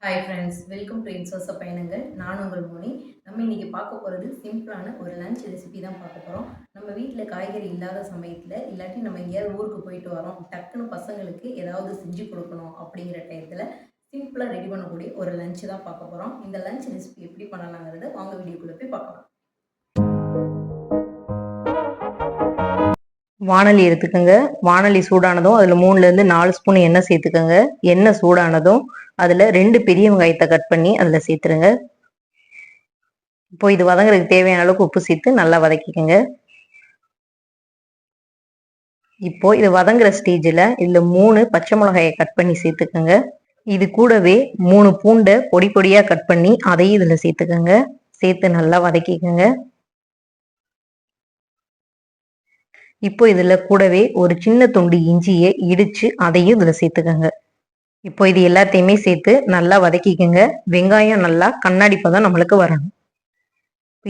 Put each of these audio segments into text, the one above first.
Hi friends, welcome to இன்சோச பயணங்கள். நான் உங்கள் மோனி. நம்ம இன்னைக்கு பார்க்க போகிறது சிம்பிளான ஒரு லஞ்ச் ரெசிபி தான் பார்க்க போகிறோம். நம்ம வீட்டில் காய்கறி இல்லாத சமயத்தில், இல்லாட்டி நம்ம எங்கேயாவது ஊருக்கு போயிட்டு வரோம், டக்குன்னு பசங்களுக்கு ஏதாவது செஞ்சு கொடுக்கணும் அப்படிங்கிற டயத்தில் சிம்பிளாக ரெடி பண்ணக்கூடிய ஒரு லஞ்ச் தான் பார்க்க போகிறோம். இந்த லஞ்ச் ரெசிபி எப்படி பண்ணலாங்கிறத வாங்க வீடியோக்குள்ளே போய் பார்க்கலாம். வாணலி எடுத்துக்கோங்க. வாணலி சூடானதும் அதில் 3லேருந்து 4 ஸ்பூன் எண்ணெய் சேர்த்துக்கோங்க. எண்ணெய் சூடானதும் அதில் 2 பெரிய வெங்காயத்தை கட் பண்ணி அதில் சேர்த்துருங்க. இப்போ இது வதங்குறதுக்கு தேவையான அளவுக்கு உப்பு சேர்த்து நல்லா வதக்கிக்கோங்க. இப்போ இது வதங்குற ஸ்டேஜில் இதில் 3 பச்சை மிளகாயை கட் பண்ணி சேர்த்துக்கோங்க. இது கூடவே 3 பூண்டை பொடி பொடியாக கட் பண்ணி அதையும் இதில் சேர்த்துக்கோங்க. சேர்த்து நல்லா வதக்கிக்கோங்க. இப்போ இதில் கூடவே ஒரு சின்ன துண்டு இஞ்சியை இடித்து அதையும் இதில் சேர்த்துக்கோங்க. இப்போ இது எல்லாத்தையுமே சேர்த்து நல்லா வதக்கிக்கோங்க. வெங்காயம் நல்லா கண்ணாடி பதம் நம்மளுக்கு வரணும்.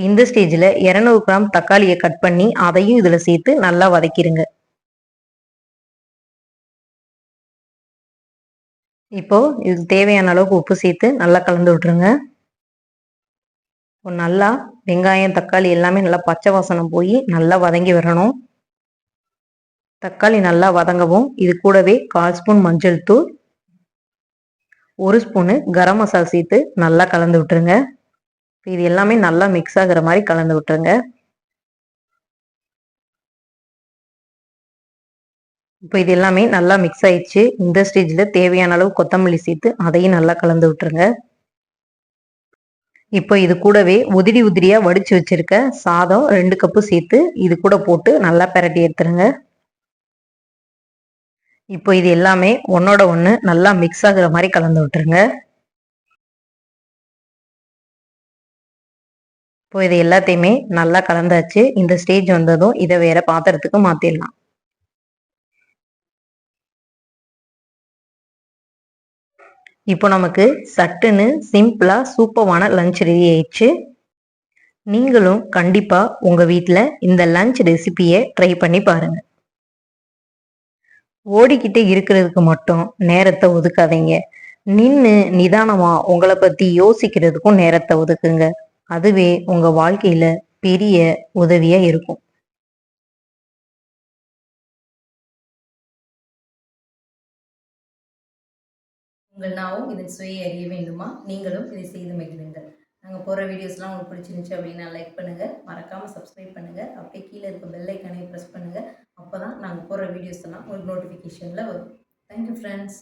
இந்த ஸ்டேஜில் 200 கிராம் தக்காளியை கட் பண்ணி அதையும் இதில் சேர்த்து நல்லா வதக்கிடுங்க. இப்போ இதுக்கு தேவையான அளவுக்கு உப்பு சேர்த்து நல்லா கலந்து விட்டுருங்க. இப்போ நல்லா வெங்காயம் தக்காளி எல்லாமே நல்லா பச்சை வாசனம் போய் நல்லா வதங்கி வரணும். தக்காளி நல்லா வதங்கவும் இது கூடவே 1/4 ஸ்பூன் மஞ்சள் தூள், 1 ஸ்பூனு கரம் மசாலா சேர்த்து நல்லா கலந்து விட்டுருங்க. இது எல்லாமே நல்லா மிக்ஸ் ஆகுற மாதிரி கலந்து விட்டுருங்க. இப்போ இது எல்லாமே நல்லா மிக்ஸ் ஆயிடுச்சு. இந்த ஸ்டேஜில் தேவையான அளவு கொத்தமல்லி சேர்த்து அதையும் நல்லா கலந்து விட்டுருங்க. இப்போ இது கூடவே உதிரி உதிரியா வடிச்சு வச்சிருக்க சாதம் 2 கப்பு சேர்த்து இது கூட போட்டு நல்லா பிரட்டி எடுத்துருங்க. இப்போ இது எல்லாமே ஒன்னோட ஒன்று நல்லா மிக்ஸ் ஆகுற மாதிரி கலந்து விட்டுருங்க. இப்போ இது எல்லாத்தையுமே நல்லா கலந்தாச்சு. இந்த ஸ்டேஜ் வந்ததும் இதை வேற பாத்திரத்துக்கு மாத்திடலாம். இப்போ நமக்கு சட்டுன்னு சிம்பிளா சூப்பரான லஞ்ச் ரெடி ஆயிடுச்சு. நீங்களும் கண்டிப்பா உங்க வீட்டில் இந்த லஞ்ச் ரெசிபியை ட்ரை பண்ணி பாருங்க. ஓடிக்கிட்டே இருக்கிறதுக்கு மட்டும் நேரத்தை ஒதுக்காதீங்க. நின்று நிதானமா உங்களை பத்தி யோசிக்கிறதுக்கும் நேரத்தை ஒதுக்குங்க. அதுவே உங்க வாழ்க்கையில பெரிய உதவியா இருக்கும். உங்கள் நாவும் இதன் சுவையை அறிய வேண்டுமா? நீங்களும் இதை செய்து மகிழுங்கள். நாங்கள் போகிற வீடியோஸ்லாம் உங்களுக்கு பிடிச்சிருந்துச்சு அப்படின்னா லைக் பண்ணுங்கள், மறக்காமல் சப்ஸ்கிரைப் பண்ணுங்கள். அப்படியே கீழே இருக்க பெல் ஐக்கானையும் ப்ரெஸ் பண்ணுங்கள். அப்போ தான் நாங்கள் போகிற வீடியோஸ் எல்லாம் உங்களுக்கு நோட்டிஃபிகேஷனில் வரும். Thank you friends.